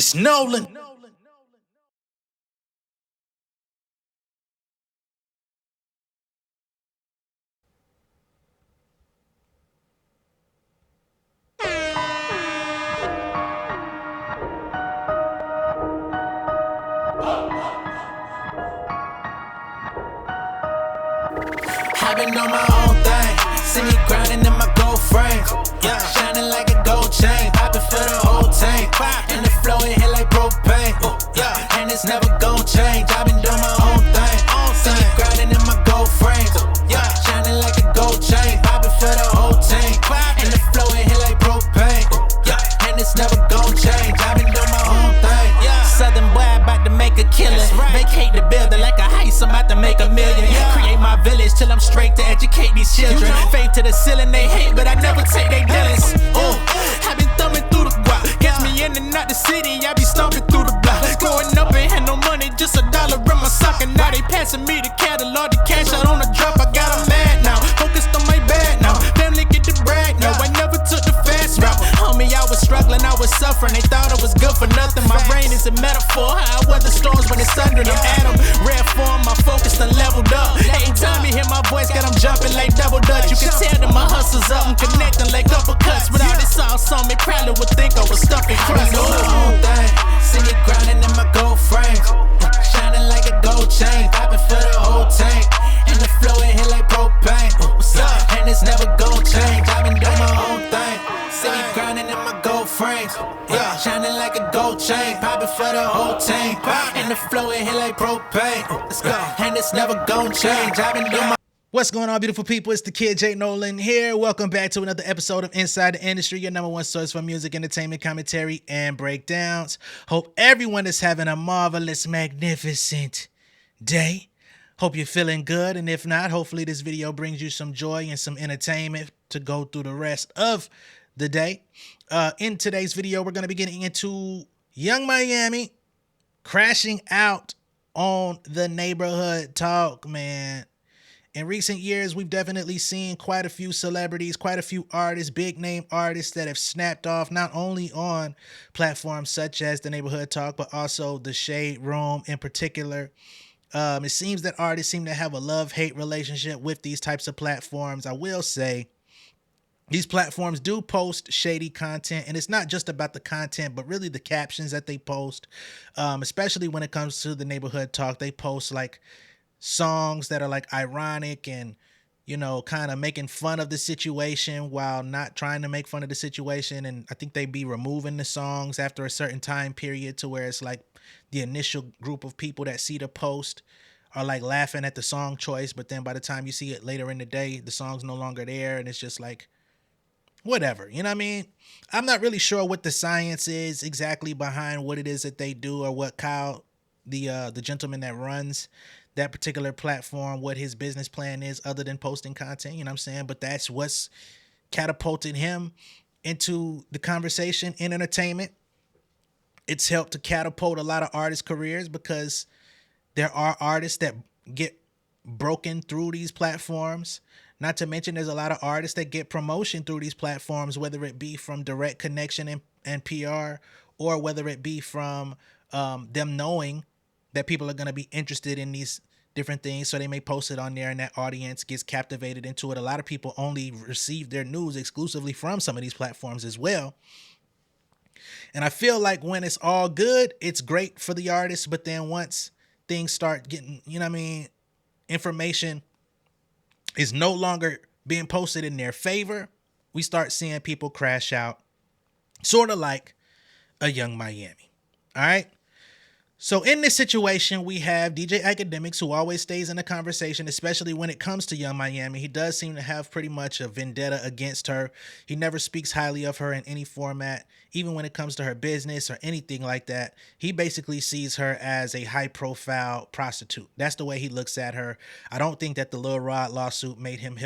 It's Nolan. I've been on my own thing. See me grinding in my gold frame. Yeah, shining like a gold chain. Popping for the whole tank. And the flow in here like propane. Yeah, and it's never gon' change. I've been doing my own thing. See me grinding in my gold frame. Yeah, shining like a gold chain. Popping for the whole tank. And the flow in here like propane. Yeah, and it's never gon' change. I've been doing my own thing. Yeah, Southern boy about to make a killing. Vacate the building like a heist. I'm about to make a million. Create my village till I'm straight to educate these children. Fade to the ceiling, they hate, but I never take they dealings. I been thumbing through the guap. Catch me in and out the city, I be stomping through the block. Growing up ain't had no money, just $1 in my sock. And now they passing me the catalog, the cash out on the drop. I got 'em mad now, focused on my bag now. Family get the brag now, I never took the fast route. Homie, I was struggling, I was suffering. They thought I was good for nothing. My brain is a metaphor, how I weather storms when it's under them. Atom, rare form, my focus done leveled up. Every time you hear my voice, got them jumping like double dutch. You can tell that my hustle's up, I'm connecting like uppercuts. Without this sauce on me, probably would think I was stuffing crust. I do my own thing, see me grinding in my gold frame. Shining like a gold chain, popping for the whole tank. And the flow in here like propane. What's up? And it's never gon' change. I've been doing my own thing. See me grinding in my gold frames. Yeah, shining like a gold chain, popping for the whole tank. And the flow in here like propane. Let's go. And it's never gon' change. I've been doing my What's going on, beautiful people? It's the kid J Nolan here. Welcome back to another episode of Inside the Industry, your number one source for music, entertainment, commentary, and breakdowns. Hope everyone is having a marvelous, magnificent day. Hope you're feeling good, and if not, hopefully this video brings you some joy and some entertainment to go through the rest of the day. In today's video, we're going to be getting into Young Miami crashing out on the neighborhood talk, man. In recent years, we've definitely seen quite a few celebrities, quite a few artists, big name artists that have snapped off not only on platforms such as the Neighborhood Talk, but also the Shade Room in particular. It seems that artists seem to have a love-hate relationship with these types of platforms. I will say these platforms do post shady content, and it's not just about the content, but really the captions that they post, especially when it comes to the Neighborhood Talk. They post like songs that are like ironic and, you know, kind of making fun of the situation while not trying to make fun of the situation. And I think they be removing the songs after a certain time period to where it's like the initial group of people that see the post are like laughing at the song choice. But then by the time you see it later in the day, the song's no longer there. And it's just like, whatever, you know what I mean? I'm not really sure what the science is exactly behind what it is that they do, or what Kyle, the gentleman that runs that particular platform, what his business plan is other than posting content, you know what I'm saying? But that's what's catapulted him into the conversation in entertainment. It's helped to catapult a lot of artists' careers because there are artists that get broken through these platforms. Not to mention there's a lot of artists that get promotion through these platforms, whether it be from direct connection and PR, or whether it be from them knowing that people are going to be interested in these different things. So they may post it on there and that audience gets captivated into it. A lot of people only receive their news exclusively from some of these platforms as well. And I feel like when it's all good, it's great for the artists. But then once things start getting, you know what I mean, information is no longer being posted in their favor, we start seeing people crash out, sort of like a Young Miami. All right. So in this situation, we have DJ Academics, who always stays in the conversation, especially when it comes to Young Miami. He does seem to have pretty much a vendetta against her. He never speaks highly of her in any format, even when it comes to her business or anything like that. He basically sees her as a high-profile prostitute. That's the way he looks at her. I don't think that the Lil Rod lawsuit made him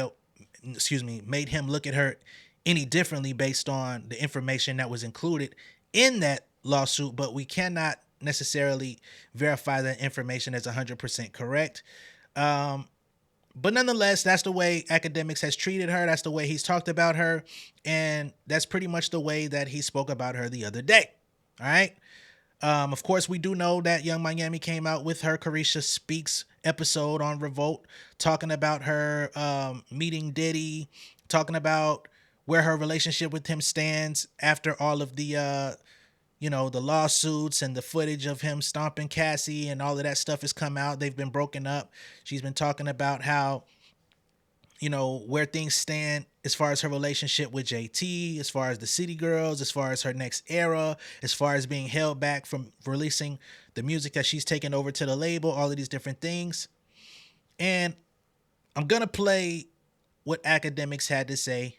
look at her any differently based on the information that was included in that lawsuit, but we cannot necessarily verify that information as 100% correct. But nonetheless, that's the way Academics has treated her. That's the way he's talked about her. And that's pretty much the way that he spoke about her the other day. All right. Of course, we do know that Young Miami came out with her Carisha Speaks episode on Revolt, talking about her meeting Diddy, talking about where her relationship with him stands after all of the the lawsuits and the footage of him stomping Cassie and all of that stuff has come out. They've been broken up. She's been talking about how, where things stand as far as her relationship with JT, as far as the City Girls, as far as her next era, as far as being held back from releasing the music that she's taken over to the label, all of these different things. And I'm going to play what academics had to say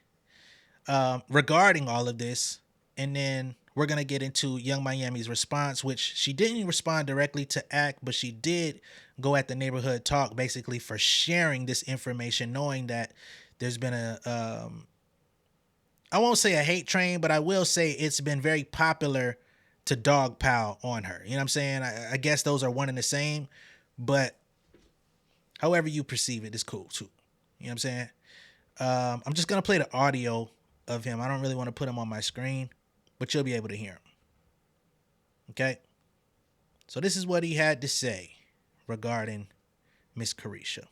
regarding all of this. And then we're going to get into Young Miami's response, which she didn't respond directly to ACT, but she did go at the neighborhood talk basically for sharing this information, knowing that there's been I won't say a hate train, but I will say it's been very popular to dogpile on her. You know what I'm saying? I guess those are one and the same, but however you perceive it is cool too. You know what I'm saying? I'm just going to play the audio of him. I don't really want to put him on my screen, but you'll be able to hear him. Okay? So this is what he had to say regarding Miss Carisha.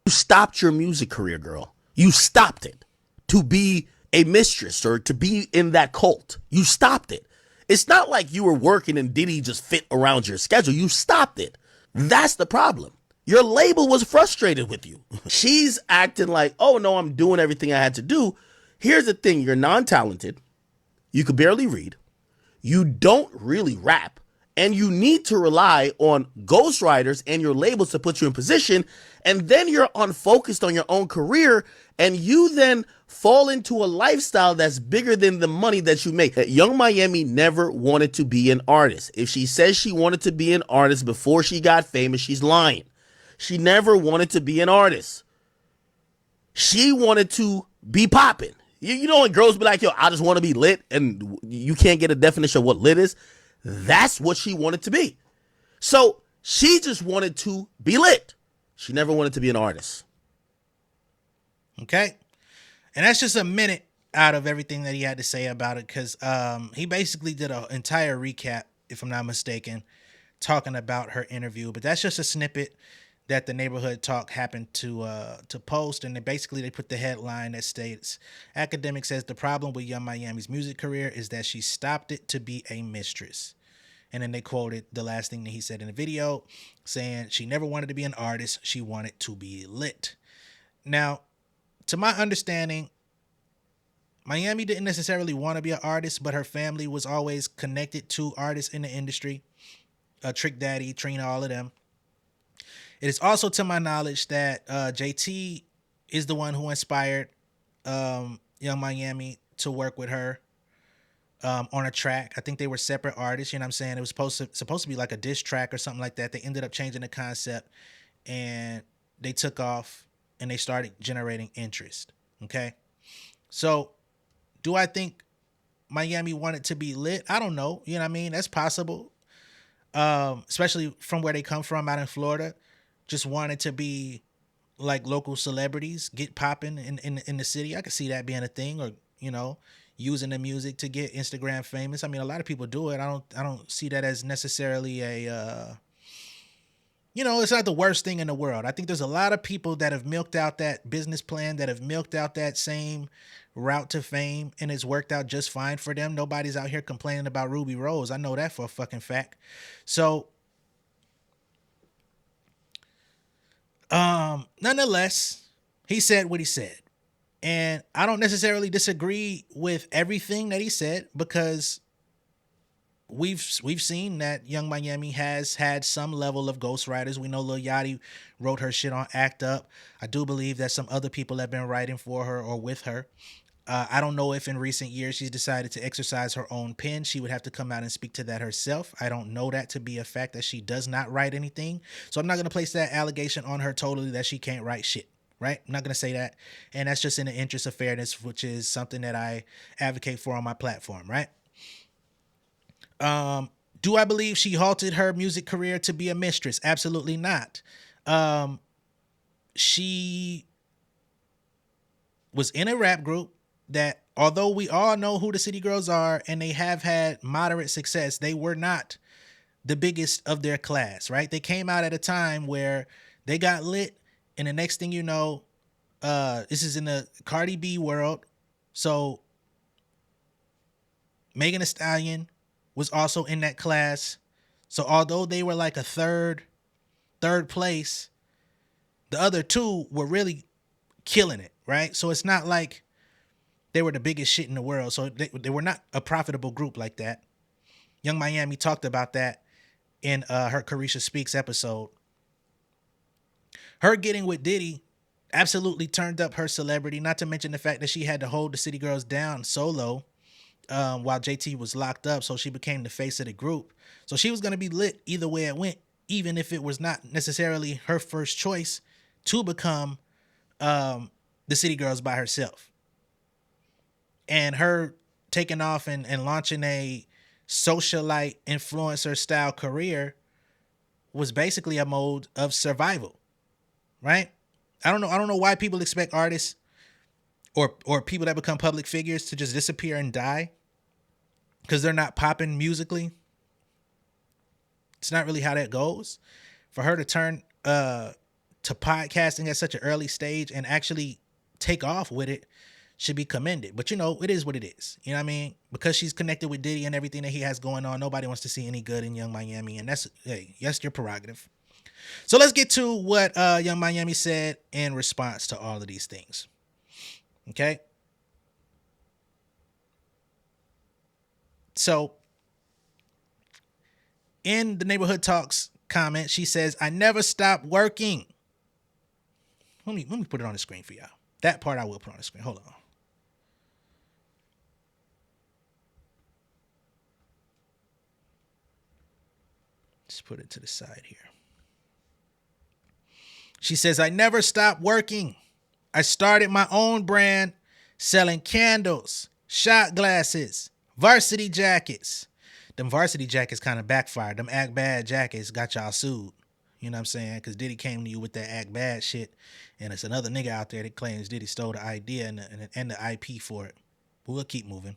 You stopped your music career, girl. You stopped it to be a mistress or to be in that cult. You stopped it. It's not like you were working and Diddy just fit around your schedule. You stopped it. That's the problem. Your label was frustrated with you. She's acting like, oh no, I'm doing everything I had to do. Here's the thing. You're non-talented. You could barely read. You don't really rap. And you need to rely on ghostwriters and your labels to put you in position. And then you're unfocused on your own career. And you then fall into a lifestyle that's bigger than the money that you make. Young Miami never wanted to be an artist. If she says she wanted to be an artist before she got famous, she's lying. She never wanted to be an artist. She wanted to be popping. You know when girls be like, yo, I just want to be lit, and you can't get a definition of what lit is? That's what she wanted to be. So she just wanted to be lit. She never wanted to be an artist. Okay? And that's just a minute out of everything that he had to say about it, because he basically did an entire recap, if I'm not mistaken, talking about her interview. But that's just a snippet that the neighborhood talk happened to post, and they put the headline that states, academic says the problem with Young Miami's music career is that she stopped it to be a mistress. And then they quoted the last thing that he said in the video, saying she never wanted to be an artist, she wanted to be lit. Now, to my understanding, Miami didn't necessarily want to be an artist, but her family was always connected to artists in the industry. Trick Daddy, Trina, all of them. It is also to my knowledge that JT is the one who inspired Young Miami to work with her on a track. I think they were separate artists, you know what I'm saying? It was supposed to be like a diss track or something like that. They ended up changing the concept, and they took off and they started generating interest. Okay? So, do I think Miami wanted to be lit? I don't know. You know what I mean? That's possible. Especially from where they come from out in Florida. Just wanted to be like local celebrities, get popping in the city. I could see that being a thing, or using the music to get Instagram famous. I mean, a lot of people do it. I don't see that as necessarily a it's not the worst thing in the world. I think there's a lot of people that have milked out that business plan, that have milked out that same route to fame, and it's worked out just fine for them. Nobody's out here complaining about Ruby Rose. I know that for a fucking fact. So nonetheless, he said what he said. And I don't necessarily disagree with everything that he said, because we've seen that Young Miami has had some level of ghostwriters. We know Lil Yachty wrote her shit on Act Up. I do believe that some other people have been writing for her or with her. I don't know if in recent years she's decided to exercise her own pen. She would have to come out and speak to that herself. I don't know that to be a fact, that she does not write anything. So I'm not going to place that allegation on her totally, that she can't write shit. Right? I'm not going to say that. And that's just in the interest of fairness, which is something that I advocate for on my platform. Right? Do I believe she halted her music career to be a mistress? Absolutely not. She was in a rap group that although we all know who the City Girls are and they have had moderate success, they were not the biggest of their class, right? They came out at a time where they got lit, and the next thing you know, this is in the Cardi B world. So Megan Thee Stallion was also in that class. So although they were like a third place, the other two were really killing it, right? So it's not like they were the biggest shit in the world. So they were not a profitable group like that. Young Miami talked about that in her Carisha Speaks episode. Her getting with Diddy absolutely turned up her celebrity, not to mention the fact that she had to hold the City Girls down solo while JT was locked up, so she became the face of the group. So she was going to be lit either way it went, even if it was not necessarily her first choice to become the City Girls by herself. And her taking off and launching a socialite influencer style career was basically a mode of survival, right? I don't know why people expect artists or people that become public figures to just disappear and die because they're not popping musically. It's not really how that goes. For her to turn to podcasting at such an early stage and actually take off with it should be commended. But, you know, it is what it is. You know what I mean? Because she's connected with Diddy and everything that he has going on, nobody wants to see any good in Young Miami. And that's your prerogative. So let's get to what Young Miami said in response to all of these things. Okay? So in the Neighborhood Talks comment, she says, I never stopped working. Let me put it on the screen for y'all. That part I will put on the screen. Hold on. Let's put it to the side here. She says, I never stopped working. I started my own brand selling candles, shot glasses, varsity jackets. Them varsity jackets kind of backfired. Them act bad jackets got y'all sued. You know what I'm saying? Because Diddy came to you with that act bad shit. And it's another nigga out there that claims Diddy stole the idea and the IP for it. But we'll keep moving.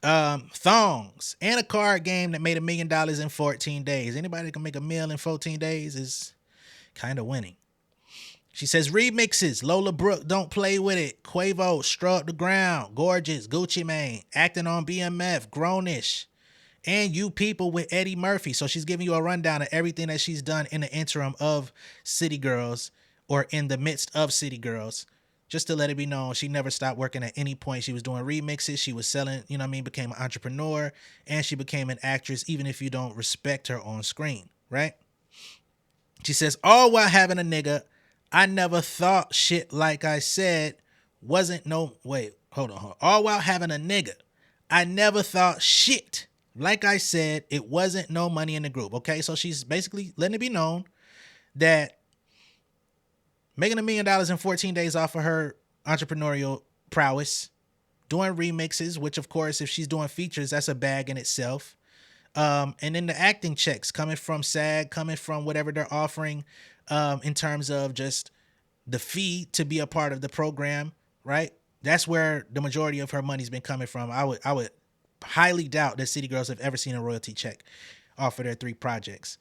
Thongs and a card game that made $1 million in 14 days. Anybody that can make $1 million in 14 days is kind of winning. She says remixes, Lola Brooke, Don't Play With It, Quavo, Strut the Ground, Gorgeous, Gucci Mane, Acting on BMF, Grownish, and You People with Eddie Murphy. So she's giving you a rundown of everything that she's done in the interim of City Girls or in the midst of City Girls. Just to let it be known, she never stopped working at any point. She was doing remixes. She was selling, you know what I mean, became an entrepreneur, and she became an actress, even if you don't respect her on screen, right? She says, all while having a nigga, I never thought shit like I said wasn't no, wait, hold on. All while having a nigga, I never thought shit like I said, it wasn't no money in the group, okay? So she's basically letting it be known that making $1 million in 14 days off of her entrepreneurial prowess, doing remixes, which of course, if she's doing features, that's a bag in itself. And then the acting checks coming from SAG, coming from whatever they're offering in terms of just the fee to be a part of the program, right? That's where the majority of her money's been coming from. I would highly doubt that City Girls have ever seen a royalty check off of their 3 projects.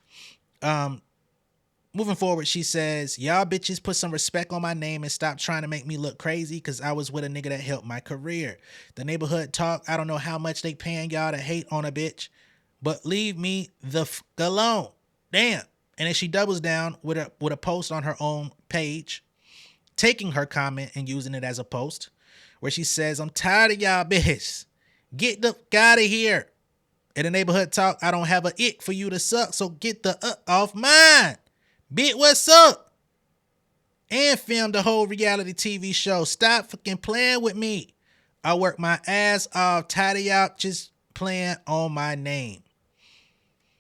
Moving forward, she says, y'all bitches put some respect on my name and stop trying to make me look crazy because I was with a nigga that helped my career. The Neighborhood Talk, I don't know how much they paying y'all to hate on a bitch, but leave me the f alone. Damn. And then she doubles down with a post on her own page, taking her comment and using it as a post, where she says, I'm tired of y'all bitches. Get the f out of here. In the Neighborhood Talk, I don't have a ick for you to suck, so get the off mine. Bitch, what's up? And film the whole reality TV show. Stop fucking playing with me. I work my ass off. Tired of y'all just playing on my name.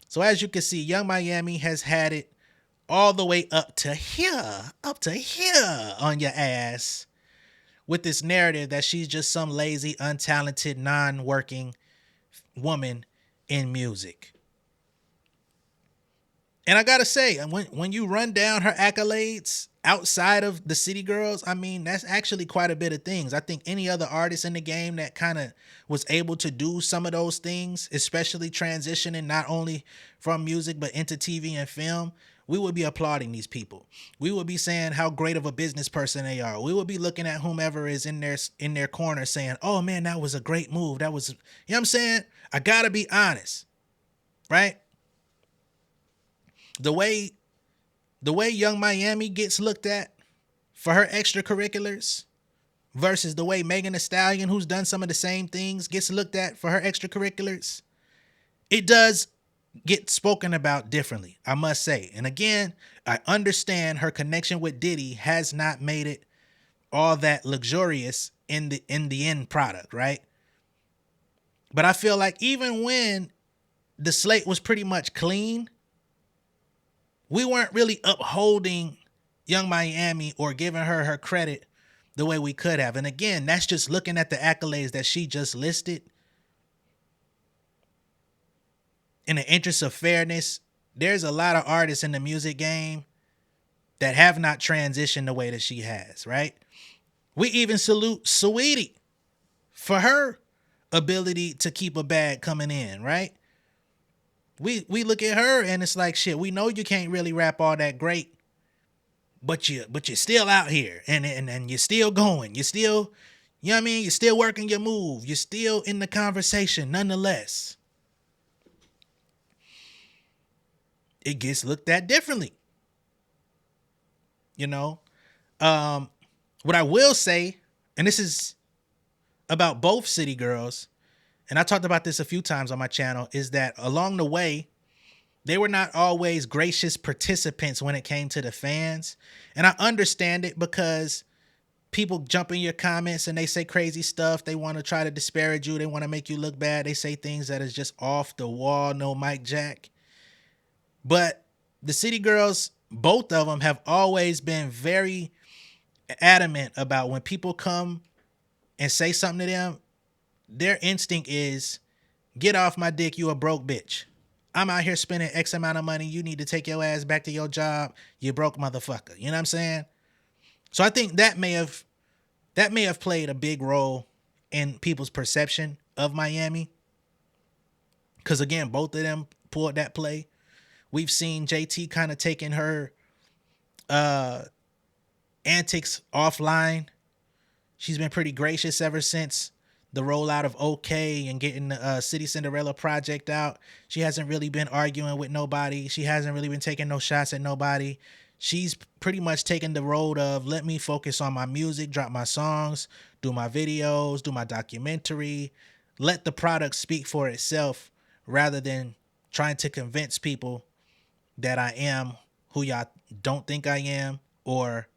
So as you can see, Young Miami has had it all the way up to here on your ass with this narrative that she's just some lazy, untalented, non-working woman in music. And I gotta say, when you run down her accolades outside of the City Girls, I mean, that's actually quite a bit of things. I think any other artist in the game that kind of was able to do some of those things, especially transitioning not only from music but into TV and film, we would be applauding these people. We would be saying how great of a business person they are. We would be looking at whomever is in their corner saying, "Oh man, that was a great move. That was," you know what I'm saying? I gotta be honest, right? The way Young Miami gets looked at for her extracurriculars versus the way Megan Thee Stallion, who's done some of the same things, gets looked at for her extracurriculars, it does get spoken about differently, I must say. And again, I understand her connection with Diddy has not made it all that luxurious in the end product, right? But I feel like even when the slate was pretty much clean, we weren't really upholding Young Miami or giving her her credit the way we could have. And again, that's just looking at the accolades that she just listed. In the interest of fairness, there's a lot of artists in the music game that have not transitioned the way that she has, right? We even salute Saweetie for her ability to keep a bag coming in, right? We look at her and it's like, shit, we know you can't really rap all that great, but you're still out here and you're still going. You're still, you know what I mean? You're still working your move. You're still in the conversation nonetheless. It gets looked at differently. You know? What I will say, and this is about both City Girls, and I talked about this a few times on my channel, is that along the way, they were not always gracious participants when it came to the fans. And I understand it because people jump in your comments and they say crazy stuff. They want to try to disparage you. They want to make you look bad. They say things that is just off the wall, no Mike Jack. But the City Girls, both of them have always been very adamant about when people come and say something to them, their instinct is, get off my dick, you a broke bitch. I'm out here spending X amount of money. You need to take your ass back to your job, you broke motherfucker. You know what I'm saying? So I think that may have played a big role in people's perception of Miami. Because again, both of them pulled that play. We've seen JT kind of taking her antics offline. She's been pretty gracious ever since the rollout of OK and getting the City Cinderella project out. She hasn't really been arguing with nobody. She hasn't really been taking no shots at nobody. She's pretty much taken the road of, let me focus on my music, drop my songs, do my videos, do my documentary, let the product speak for itself rather than trying to convince people that I am who y'all don't think I am or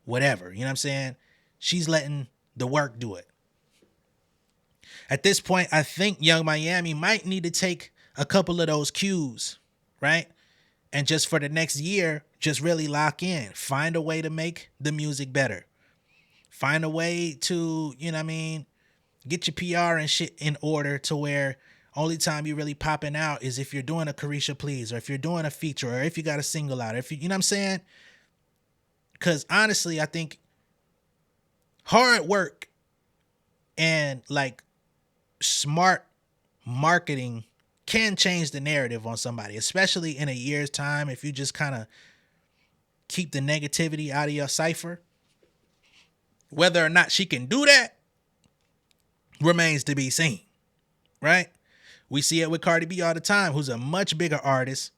whatever. You know what I'm saying? She's letting the work do it. At this point, I think Young Miami might need to take a couple of those cues, right? And just for the next year, just really lock in. Find a way to make the music better. Find a way to, you know what I mean, get your PR and shit in order to where only time you really popping out is if you're doing a Carisha Please or if you're doing a feature or if you got a single out. Or if you know what I'm saying? Because honestly, I think hard work and like smart marketing can change the narrative on somebody, especially in a year's time. If you just kind of keep the negativity out of your cipher, whether or not she can do that remains to be seen, right? We see it with Cardi B all the time, who's a much bigger artist,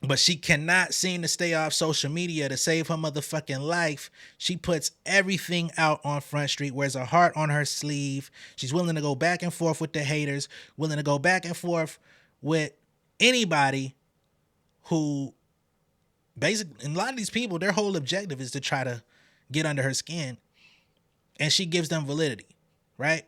but she cannot seem to stay off social media to save her motherfucking life. She puts everything out on Front Street, wears a heart on her sleeve. She's willing to go back and forth with the haters, willing to go back and forth with anybody who basically, and a lot of these people, their whole objective is to try to get under her skin. And she gives them validity, right?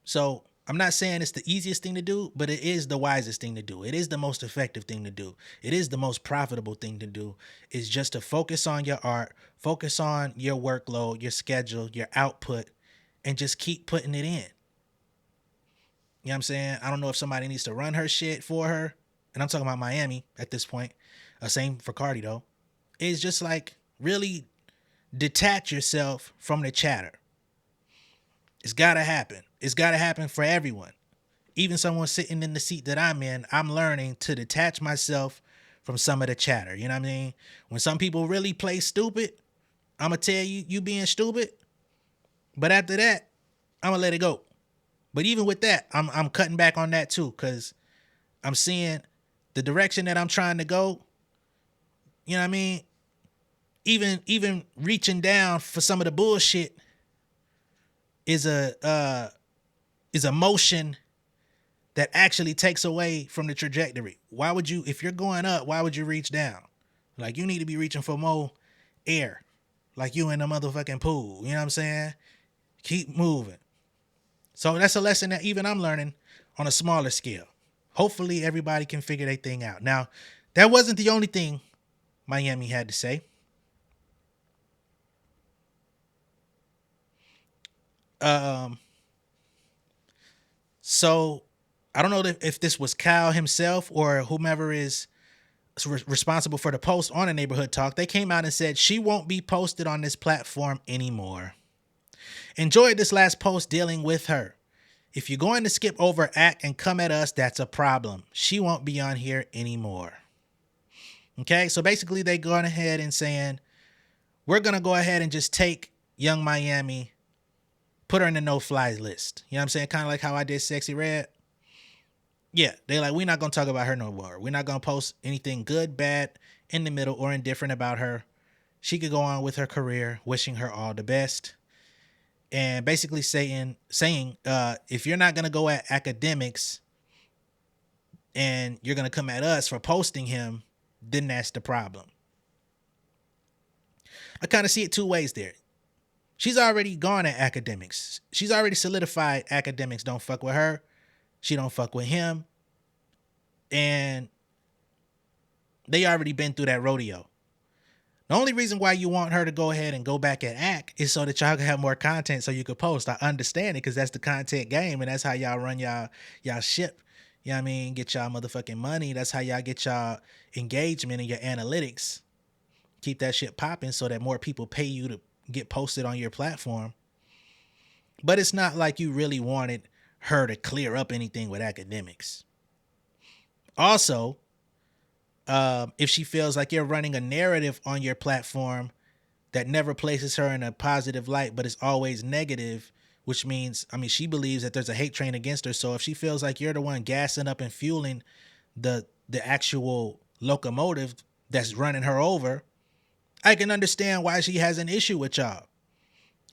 So I'm not saying it's the easiest thing to do, but it is the wisest thing to do. It is the most effective thing to do. It is the most profitable thing to do, is just to focus on your art, focus on your workload, your schedule, your output, and just keep putting it in. You know what I'm saying? I don't know if somebody needs to run her shit for her. and I'm talking about Miami at this point, same for Cardi though, is just like really detach yourself from the chatter. It's gotta happen. It's gotta happen for everyone. Even someone sitting in the seat that I'm in, I'm learning to detach myself from some of the chatter. You know what I mean? When some people really play stupid, I'm gonna tell you, you being stupid. But after that, I'm gonna let it go. But even with that, I'm cutting back on that too, because I'm seeing the direction that I'm trying to go. You know what I mean? Even reaching down for some of the bullshit is a motion that actually takes away from the trajectory. Why would you, if you're going up, why would you reach down? Like, you need to be reaching for more air, like you in a motherfucking pool. You know what I'm saying? Keep moving. So that's a lesson that even I'm learning on a smaller scale. Hopefully everybody can figure their thing out. Now, that wasn't the only thing Miami had to say. So I don't know if this was Kyle himself or whomever is responsible for the post on the Neighborhood Talk. They came out and said she won't be posted on this platform anymore. Enjoyed this last post dealing with her. If you're going to skip over Act and come at us, that's a problem. She won't be on here anymore. Okay, so basically they going ahead and saying, we're going to go ahead and just take Young Miami, put her in the no-fly list. You know what I'm saying? Kind of like how I did Sexy Red. Yeah, they like, we're not going to talk about her no more. We're not going to post anything good, bad, in the middle, or indifferent about her. She could go on with her career, wishing her all the best. And basically saying, if you're not going to go at academics and you're going to come at us for posting him, then that's the problem. I kind of see it two ways there. She's already gone at academics. She's already solidified academics don't fuck with her. She don't fuck with him. And they already been through that rodeo. The only reason why you want her to go ahead and go back and act is so that y'all can have more content so you could post. I understand it because that's the content game and that's how y'all run y'all ship. You know what I mean? Get y'all motherfucking money. That's how y'all get y'all engagement and your analytics. Keep that shit popping so that more people pay you to get posted on your platform. But it's not like you really wanted her to clear up anything with academics. Also, if she feels like you're running a narrative on your platform that never places her in a positive light, but is always negative, which means, I mean, she believes that there's a hate train against her. So if she feels like you're the one gassing up and fueling the actual locomotive that's running her over, I can understand why she has an issue with y'all.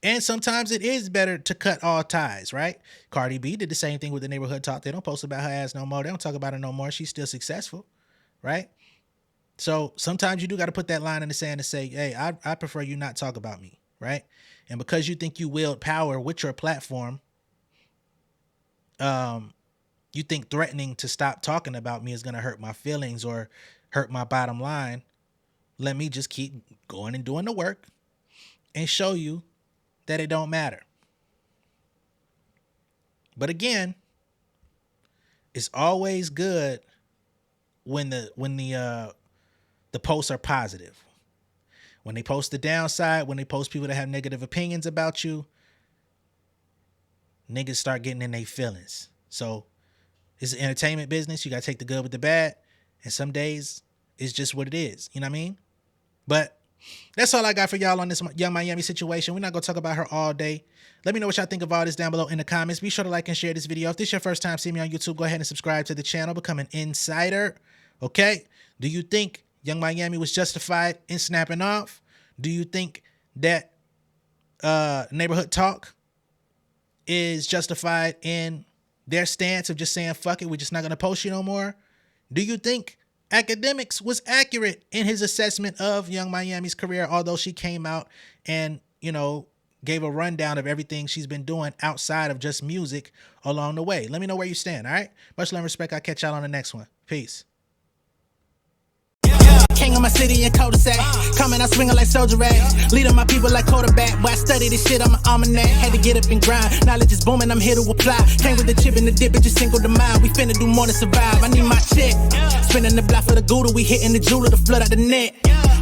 And sometimes it is better to cut all ties, right? Cardi B did the same thing with the Neighborhood Talk. They don't post about her ass no more. They don't talk about her no more. She's still successful, right? So sometimes you do got to put that line in the sand and say, hey, I prefer you not talk about me, right? And because you think you wield power with your platform, you think threatening to stop talking about me is going to hurt my feelings or hurt my bottom line. Let me just keep going and doing the work and show you that it don't matter. But again, it's always good when the posts are positive. When they post the downside, when they post people that have negative opinions about you, niggas start getting in their feelings. So it's an entertainment business. You got to take the good with the bad. And some days it's just what it is. You know what I mean? But that's all I got for y'all on this Young Miami situation. We're not going to talk about her all day. Let me know what y'all think of all this down below in the comments. Be sure to like and share this video. If this is your first time seeing me on YouTube, go ahead and subscribe to the channel. Become an insider. Okay? Do you think Young Miami was justified in snapping off? Do you think that Neighborhood Talk is justified in their stance of just saying, fuck it, we're just not going to post you no more? Do you think Academics was accurate in his assessment of Young Miami's career, although she came out and, you know, gave a rundown of everything she's been doing outside of just music along the way? Let me know where you stand, all right? Much love and respect. I'll catch y'all on the next one. Peace. King of my city and cul-de-sac. Coming, I swinging like soldier rag. Leading my people like quarterback. Boy, I study this shit, I'm an almanac. Had to get up and grind. Knowledge is booming, I'm here to apply. Came with the chip and the dip, it just single the mind. We finna do more than survive. I need my check. Spinning the block for the Gouda, we hitting the jeweler to flood out the net.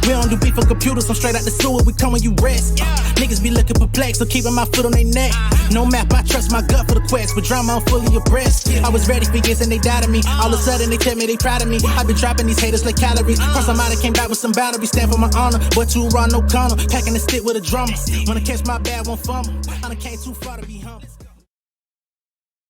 We don't do beef for computers, I'm straight out the sewer, we come when you rest. Niggas be looking perplexed, so keeping my foot on their neck. No map, I trust my gut for the quest. With drama, I'm fully abreast. I was ready for years and they doubted me. All of a sudden, they tell me they proud of me. I been dropping these haters like calories. Cross them out, I came back with some boundaries. Stand for my honor, but too raw, no corner. Packing the stick with a drummer. Wanna catch my bad, won't fumble. I done came too far to be humble.